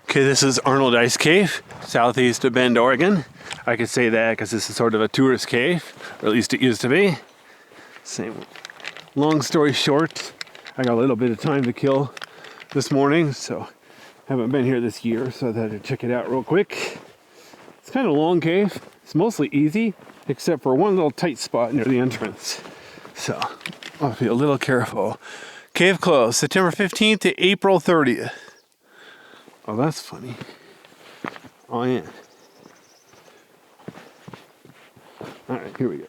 Okay, this is Arnold Ice Cave, southeast of Bend, Oregon. I could say that because this is sort of a tourist cave, or at least it used to be. Same. Long story short, I got a little bit of time to kill this morning, so haven't been here this year, so I had to check it out real quick. It's kind of a long cave. It's mostly easy, except for one little tight spot near the entrance. So I'll be a little careful. Cave closed September 15th to April 30th. Oh, that's funny. Oh, yeah. All right, here we go.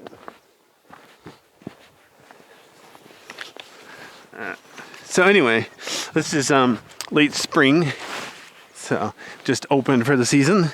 So anyway, this is late spring, so just open for the season.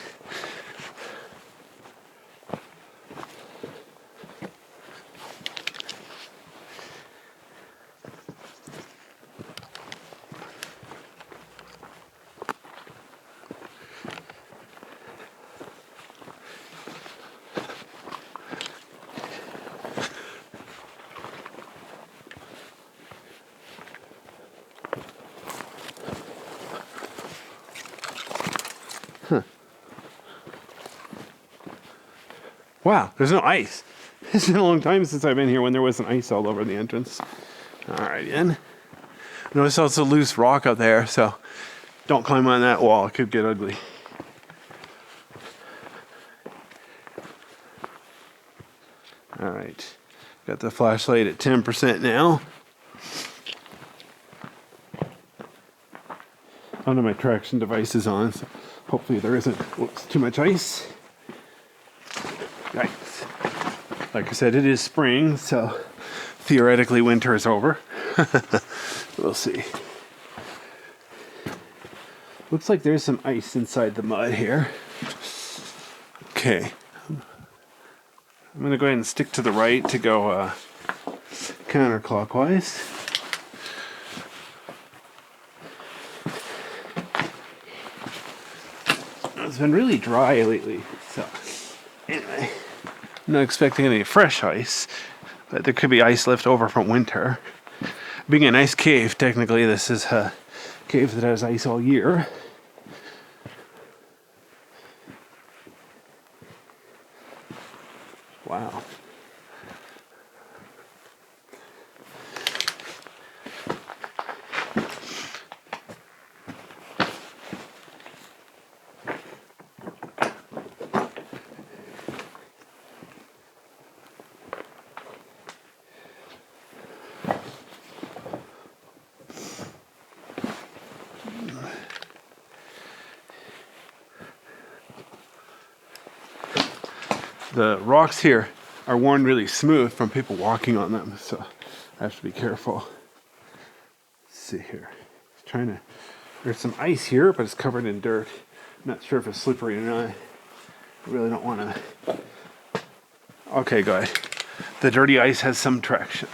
Huh. Wow, there's no ice. It's been a long time since I've been here when there wasn't ice all over the entrance. All right, in. Notice also loose rock up there, so don't climb on that wall. It could get ugly. All right, got the flashlight at 10% now. None of my traction device is on, so hopefully there isn't too much ice. Yikes. Like I said, it is spring, so theoretically winter is over. We'll see. Looks like there's some ice inside the mud here. Okay. I'm going to go ahead and stick to the right to go counterclockwise. It's been really dry lately, so anyway, I'm not expecting any fresh ice, but there could be ice left over from winter. Being an ice cave, technically this is a cave that has ice all year. Wow. The rocks here are worn really smooth from people walking on them, so I have to be careful. Let's see here. There's some ice here, but it's covered in dirt. I'm not sure if it's slippery or not. I really don't want to. Okay, good. The dirty ice has some traction.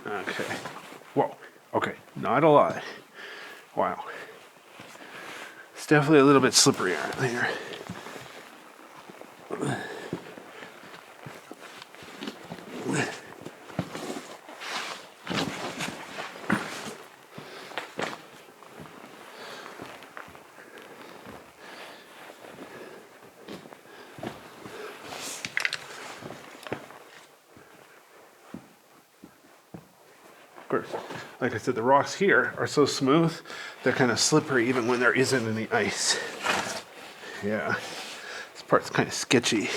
Okay. Whoa. Okay. Not a lot. Wow. It's definitely a little bit slippery around here. Of course, like I said, the rocks here are so smooth, they're kind of slippery even when there isn't any ice. Yeah. Part's kind of sketchy.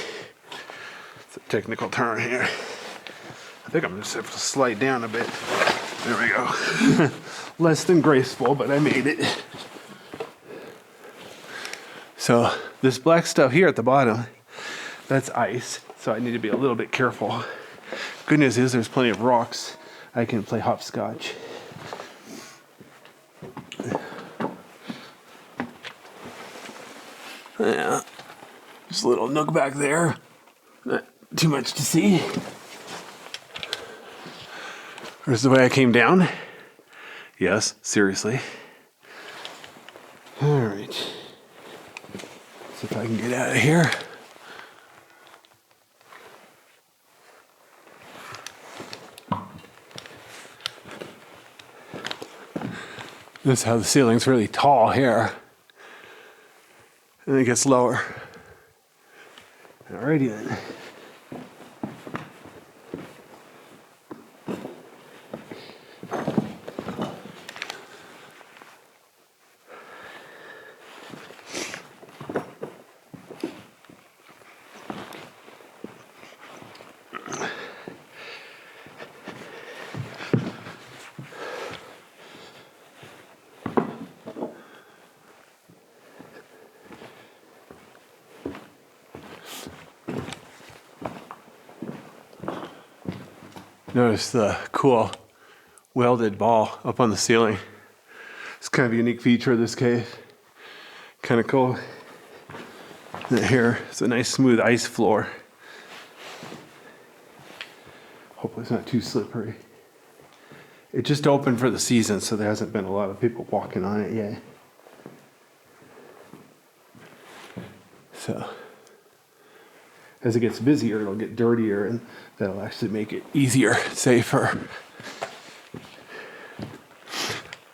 It's a technical term here. I think I'm just have to slide down a bit. There we go. Less than graceful, but I made it. So this black stuff here at the bottom, that's ice. So I need to be a little bit careful. Good news is there's plenty of rocks. I can play hopscotch. Yeah. Just a little nook back there. Not too much to see. Here's the way I came down. Yes, seriously. All right. See if I can get out of here. This is how the ceiling's really tall here. And it gets lower. Alrighty then. Notice the cool welded ball up on the ceiling. It's kind of a unique feature of this cave. Kind of cool. And here, it's a nice smooth ice floor. Hopefully it's not too slippery. It just opened for the season, so there hasn't been a lot of people walking on it yet. So, as it gets busier, it'll get dirtier, and that'll actually make it easier, safer.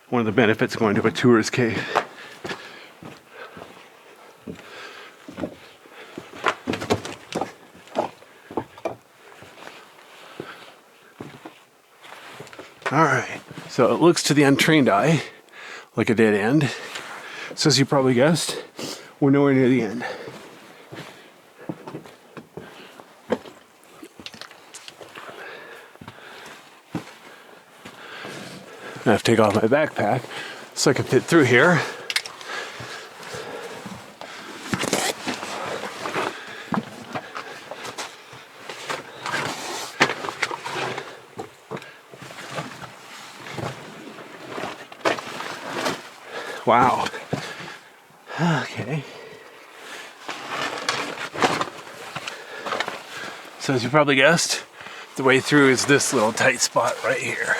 One of the benefits of going to a tourist cave. All right, so it looks to the untrained eye like a dead end. So as you probably guessed, we're nowhere near the end. I have to take off my backpack so I can fit through here. Wow. Okay. So as you probably guessed, the way through is this little tight spot right here.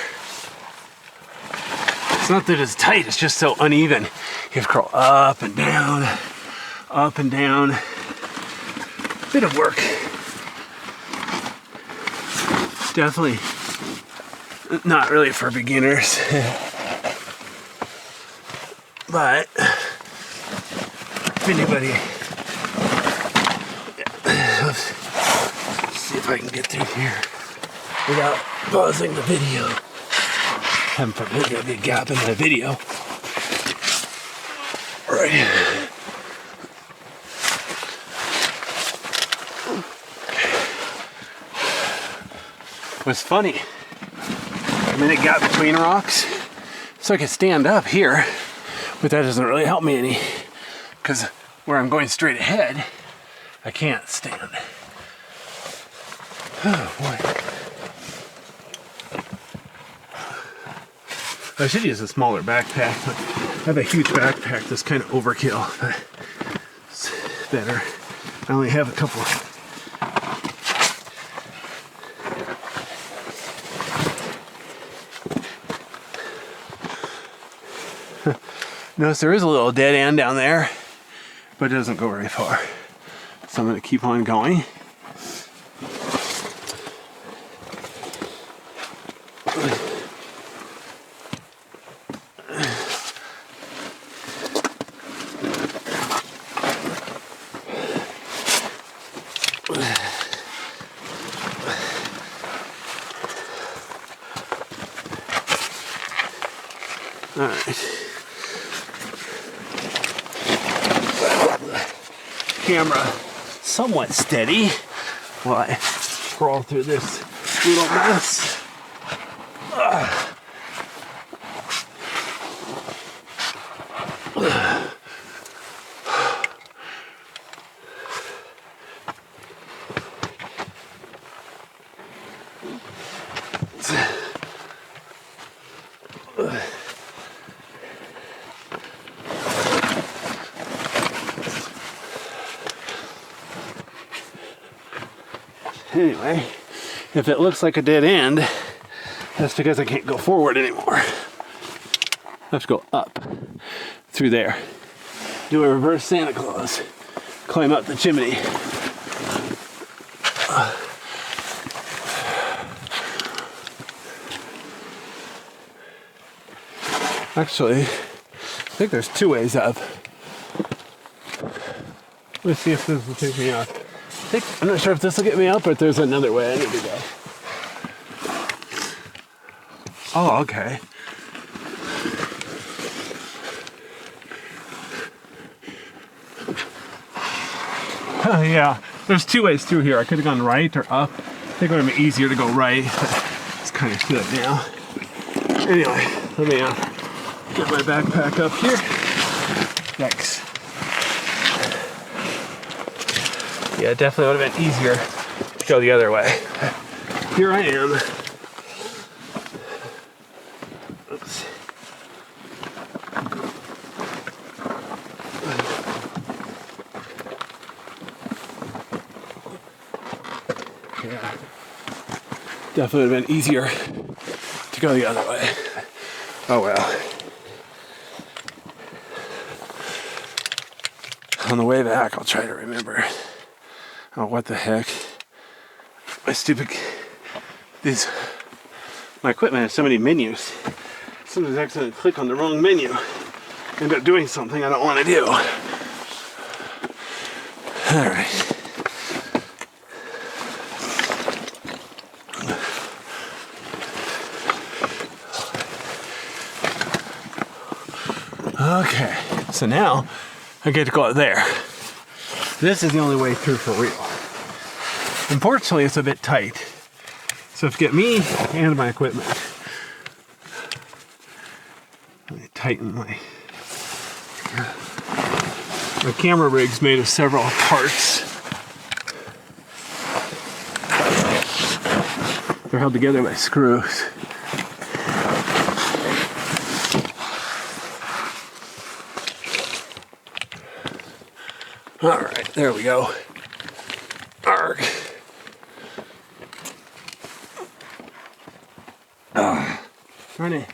It's not that it's tight, it's just so uneven. You have to crawl up and down, up and down. Bit of work. Definitely not really for beginners. But if anybody, let's see if I can get through here without pausing the video. Heaven forbid there'll be a gap in my video. Right. What's funny, I'm in a gap between rocks, so I can stand up here, but that doesn't really help me any, because where I'm going straight ahead, I can't stand. Oh boy. I should use a smaller backpack, but I have a huge backpack that's kind of overkill, but it's better. I only have a couple. Notice there is a little dead end down there, but it doesn't go very far. So I'm going to keep on going. All right. Camera somewhat steady while I crawl through this little mess. Anyway, if it looks like a dead end, that's because I can't go forward anymore. I have to go up through there. Do a reverse Santa Claus. Climb up the chimney. Actually, I think there's two ways up. Let's see if this will take me up. I'm not sure if this will get me up, but there's another way I need to go. Oh, okay. Oh, yeah, there's two ways through here. I could have gone right or up. I think it would have been easier to go right, but it's kind of good now. Anyway, let me get my backpack up here. Thanks. Yeah, it definitely would have been easier to go the other way. Here I am. Oops. Yeah, definitely would have been easier to go the other way. Oh well. On the way back, I'll try to remember. Oh, what the heck? My equipment has so many menus. Sometimes I accidentally click on the wrong menu. End up doing something I don't want to do. All right. Okay, so now I get to go out there. This is the only way through for real. Unfortunately, it's a bit tight. So if you get me and my equipment, let me tighten my camera rig's made of several parts. They're held together by screws. All right, there we go. Arg. Funny.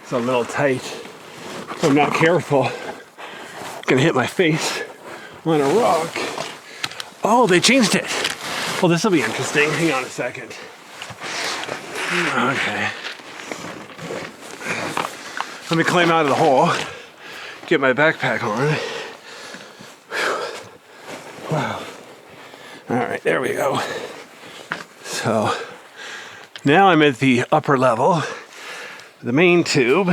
It's a little tight. If I'm not careful, I'm gonna hit my face on a rock. Oh, they changed it. Well, this will be interesting. Hang on a second. Okay. Let me climb out of the hole. Get my backpack on. Wow. All right, there we go. So now I'm at the upper level, the main tube.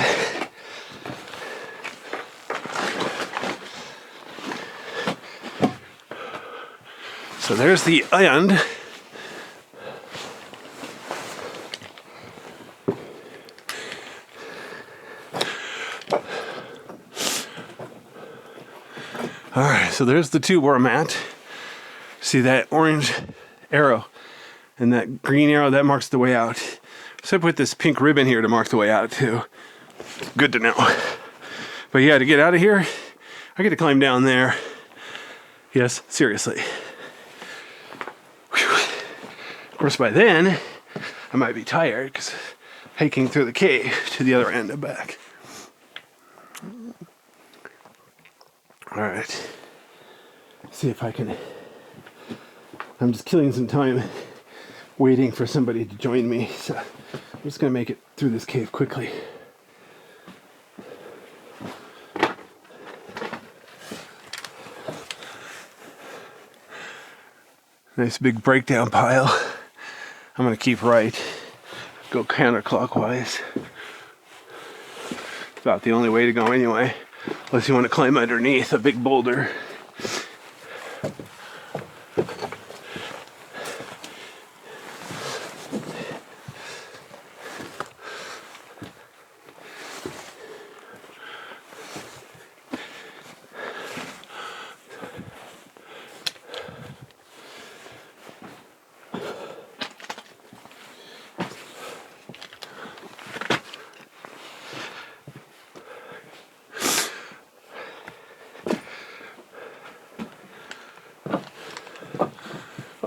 So there's the end. All right, so there's the tube where I'm at. See that orange arrow and that green arrow, that marks the way out. So I put this pink ribbon here to mark the way out too. Good to know. But yeah, to get out of here, I get to climb down there. Yes, seriously. Whew. Of course, by then, I might be tired because hiking through the cave to the other end and back. All right. See if I can. I'm just killing some time waiting for somebody to join me. So I'm just going to make it through this cave quickly. Nice big breakdown pile. I'm going to keep right. Go counterclockwise. It's about the only way to go anyway. Unless you want to climb underneath a big boulder.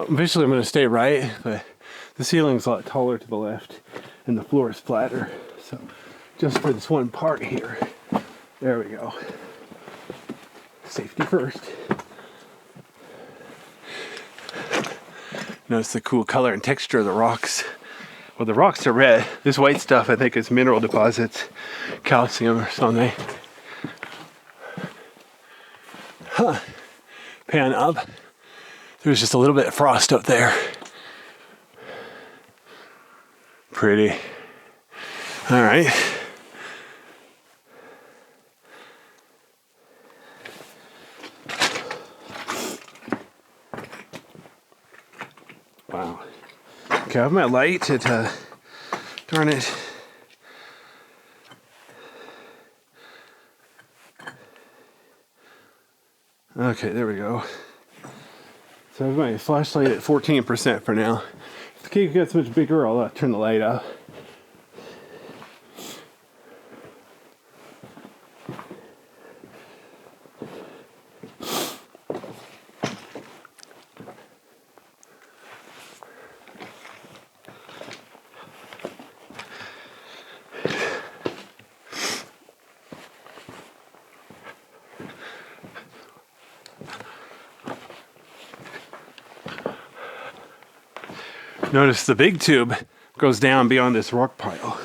Eventually I'm going to stay right, but the ceiling's a lot taller to the left and the floor is flatter. So just for this one part here, there we go. Safety first. Notice the cool color and texture of the rocks Well, the rocks are red. This white stuff, I think, is mineral deposits, calcium or something. Huh. Pan up. There's just a little bit of frost up there. Pretty. All right. Wow. Okay, I have my light. Darn it. Okay, there we go. So I have my flashlight at 14% for now. If the cave gets much bigger, I'll turn the light up. Notice the big tube goes down beyond this rock pile,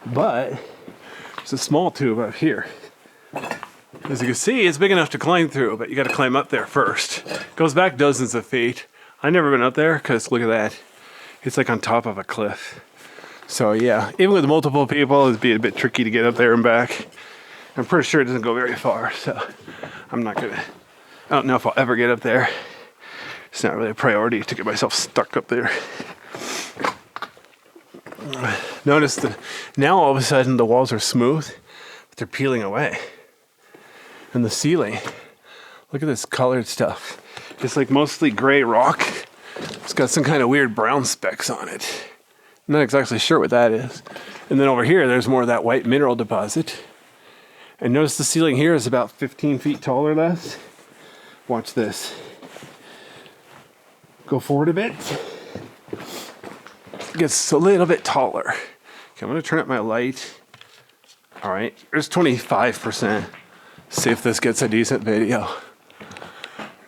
but there's a small tube up here. As you can see, it's big enough to climb through, but you got to climb up there first. Goes back dozens of feet. I've never been up there because look at that. It's like on top of a cliff. So yeah, even with multiple people, it'd be a bit tricky to get up there and back. I'm pretty sure it doesn't go very far, so I don't know if I'll ever get up there. It's not really a priority to get myself stuck up there. Notice that now all of a sudden the walls are smooth, but they're peeling away. And the ceiling, look at this colored stuff. It's like mostly gray rock. It's got some kind of weird brown specks on it. I'm not exactly sure what that is. And then over here, there's more of that white mineral deposit. And notice the ceiling here is about 15 feet tall or less. Watch this. Go forward a bit. It gets a little bit taller. Okay, I'm gonna turn up my light. All right, there's 25%. See if this gets a decent video.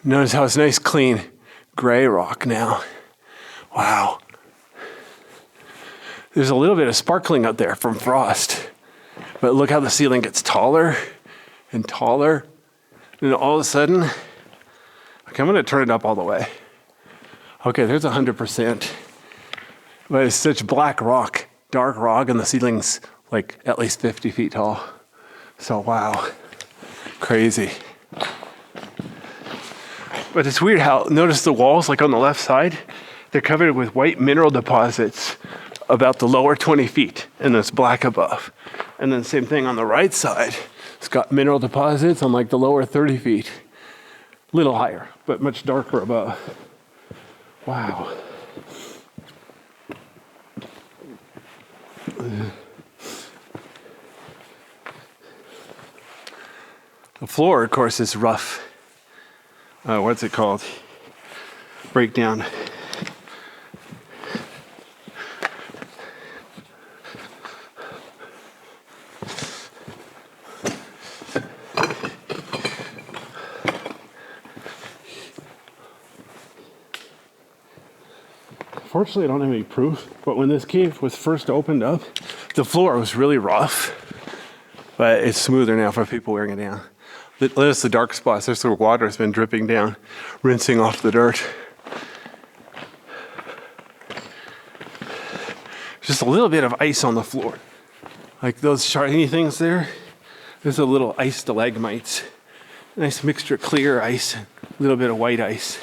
Notice how it's nice, clean, gray rock now. Wow. There's a little bit of sparkling up there from frost. But look how the ceiling gets taller and taller. And all of a sudden, okay, I'm gonna turn it up all the way. Okay, there's 100%. But it's such black rock, dark rock, and the ceiling's like at least 50 feet tall. So wow, crazy. But it's weird how, notice the walls, like on the left side, they're covered with white mineral deposits about the lower 20 feet, and it's black above. And then same thing on the right side. It's got mineral deposits on like the lower 30 feet. Little higher, but much darker above. Wow. The floor, of course, is rough. What's it called? Breakdown. Fortunately, I don't have any proof, but when this cave was first opened up, the floor was really rough, but it's smoother now for people wearing it down. Notice the dark spots. There's where water has been dripping down, rinsing off the dirt. Just a little bit of ice on the floor. Like those shiny things there, there's a little ice stalagmites. Nice mixture of clear ice, a little bit of white ice.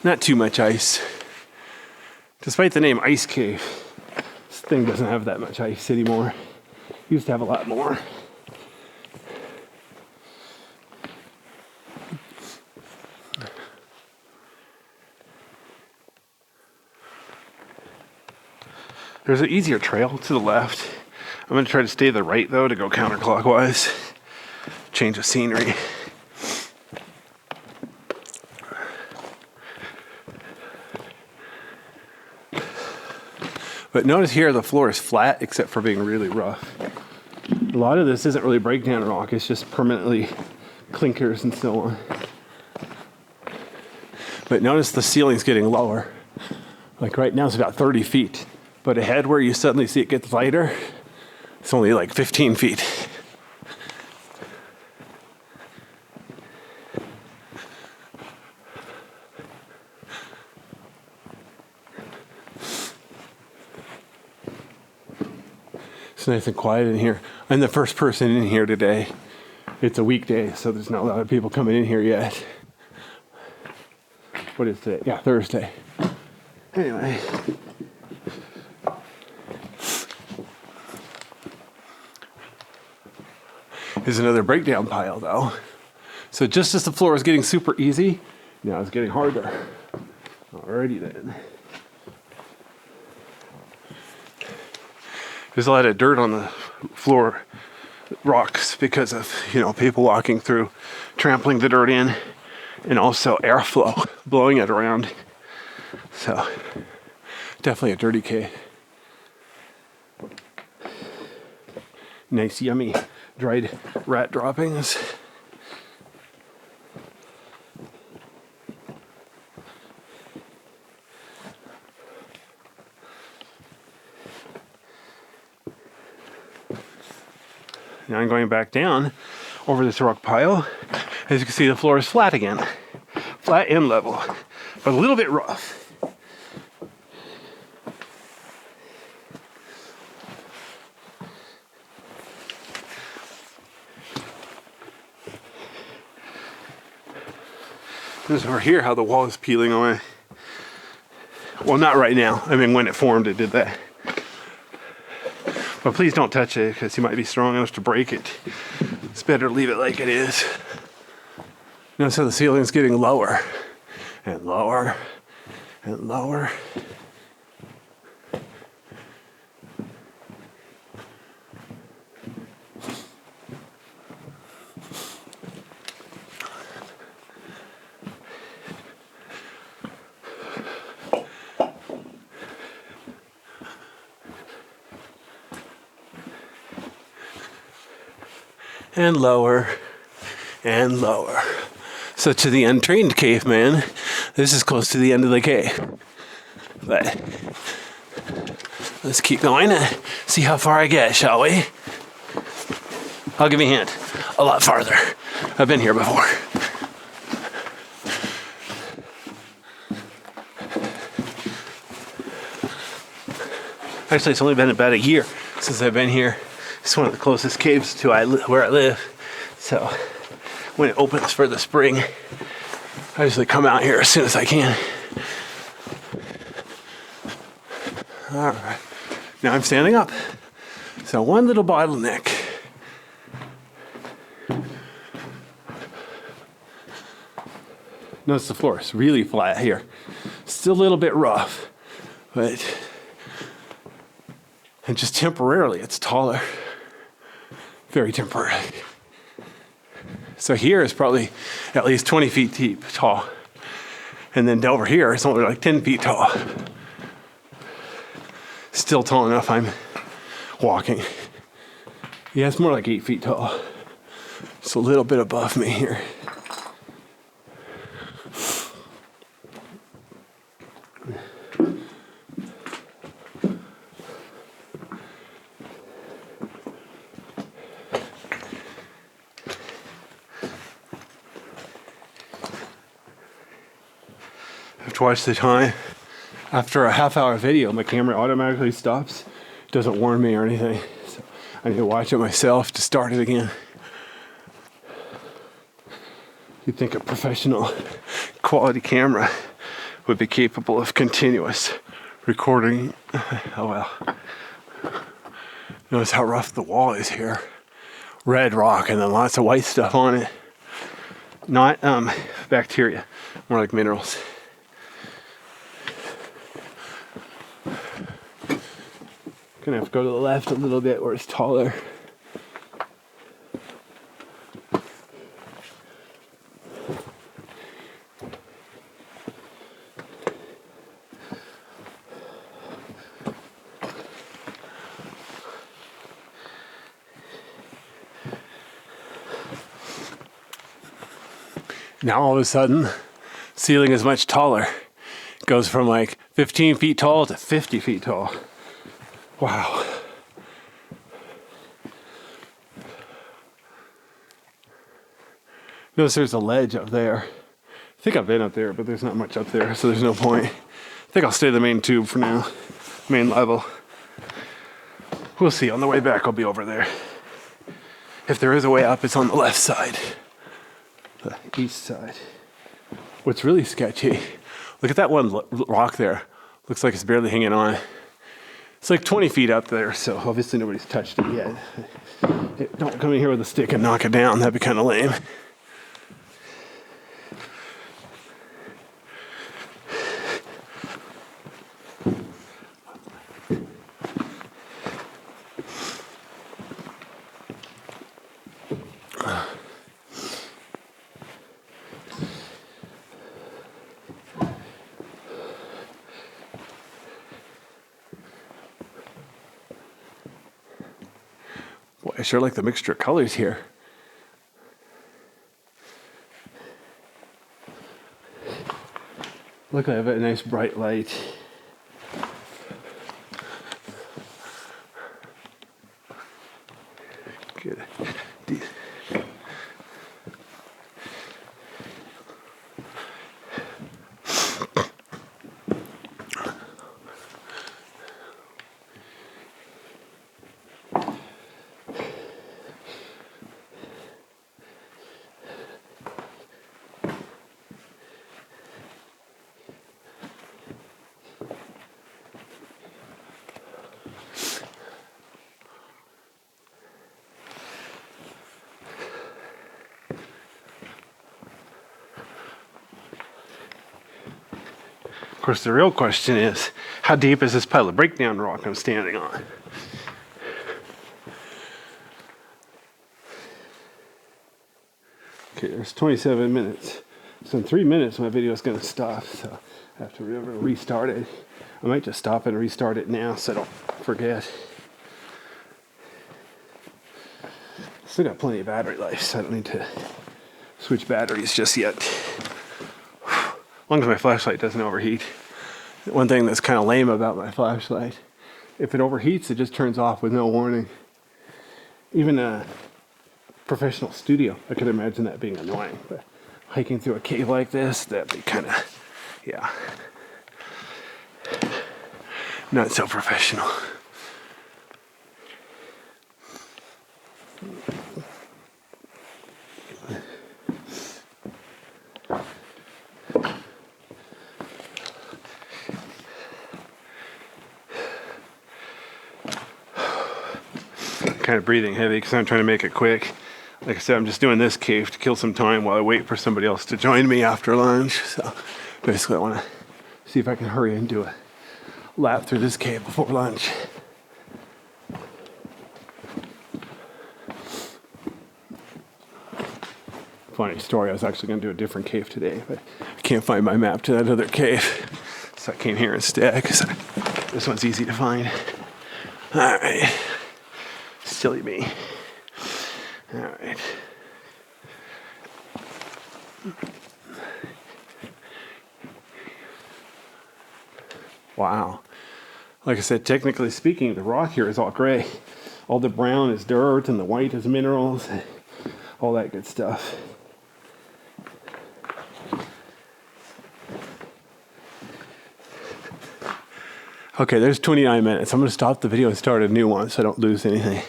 Not too much ice. Despite the name Ice Cave, this thing doesn't have that much ice anymore. Used to have a lot more. There's an easier trail to the left. I'm going to try to stay to the right though to go counterclockwise. Change of scenery. But notice here the floor is flat except for being really rough. A lot of this isn't really breakdown rock, it's just permanently clinkers and so on. But notice the ceiling's getting lower. Like right now it's about 30 feet. But ahead where you suddenly see it gets lighter, it's only like 15 feet. It's nice and quiet in here. I'm the first person in here today. It's a weekday, so there's not a lot of people coming in here yet. What is today? Yeah, Thursday. Anyway. Here's another breakdown pile though. So just as the floor is getting super easy, now it's getting harder. Alrighty then. There's a lot of dirt on the floor, rocks, because of, people walking through, trampling the dirt in, and also airflow, blowing it around. So, definitely a dirty cave. Nice, yummy, dried rat droppings. Now I'm going back down over this rock pile. As you can see, the floor is flat again. Flat and level, but a little bit rough. This is over here how the wall is peeling away. Well, not right now. I mean, when it formed, it did that. But please don't touch it because you might be strong enough to break it. It's better to leave it like it is. Notice how the ceiling's getting lower and lower and lower. And lower and lower. So to the untrained caveman, this is close to the end of the cave. But let's keep going and see how far I get, shall we? I'll give you a hint. A lot farther. I've been here before. Actually, it's only been about a year since I've been here. It's one of the closest caves to where I live. So when it opens for the spring, I usually come out here as soon as I can. All right, now I'm standing up. So one little bottleneck. Notice the floor is really flat here. Still a little bit rough, but and just temporarily it's taller. Very temporary. So here is probably at least 20 feet deep, tall. And then over here, it's only like 10 feet tall. Still tall enough I'm walking. Yeah, it's more like 8 feet tall. It's a little bit above me here. To watch the time. After a half-hour video, my camera automatically stops. It doesn't warn me or anything. So I need to watch it myself to start it again. You'd think a professional quality camera would be capable of continuous recording. Oh well. Notice how rough the wall is here. Red rock and then lots of white stuff on it. Not bacteria, more like minerals. Gonna have to go to the left a little bit where it's taller. Now all of a sudden, ceiling is much taller. It goes from like 15 feet tall to 50 feet tall. Wow. Notice there's a ledge up there. I think I've been up there, but there's not much up there, so there's no point. I think I'll stay the main tube for now, main level. We'll see. On the way back, I'll be over there. If there is a way up, it's on the left side, the east side. What's really sketchy, look at that one rock there. Looks like it's barely hanging on. It's like 20 feet up there, so obviously nobody's touched it yet. Don't come in here with a stick and knock it down. That'd be kind of lame. Boy, I sure like the mixture of colors here. Look, I have a nice bright light. Good. Of course, the real question is, how deep is this pile of breakdown rock I'm standing on? Okay, there's 27 minutes. So in 3 minutes, my video is going to stop. So I have to restart it. I might just stop and restart it now so I don't forget. Still got plenty of battery life, so I don't need to switch batteries just yet. As long as my flashlight doesn't overheat. One thing that's kind of lame about my flashlight, if it overheats, it just turns off with no warning. Even a professional studio, I could imagine that being annoying. But hiking through a cave like this, that'd be kind of, yeah, not so professional. Kind of breathing heavy because I'm trying to make it quick. Like I said, I'm just doing this cave to kill some time while I wait for somebody else to join me after lunch. So basically I want to see if I can hurry and do a lap through this cave before lunch. Funny story, I was actually going to do a different cave today, but I can't find my map to that other cave. So I came here instead because this one's easy to find. All right. Silly me. All right. Wow. Like I said, technically speaking, the rock here is all gray. All the brown is dirt and the white is minerals, all that good stuff. Okay, there's 29 minutes. I'm going to stop the video and start a new one so I don't lose anything.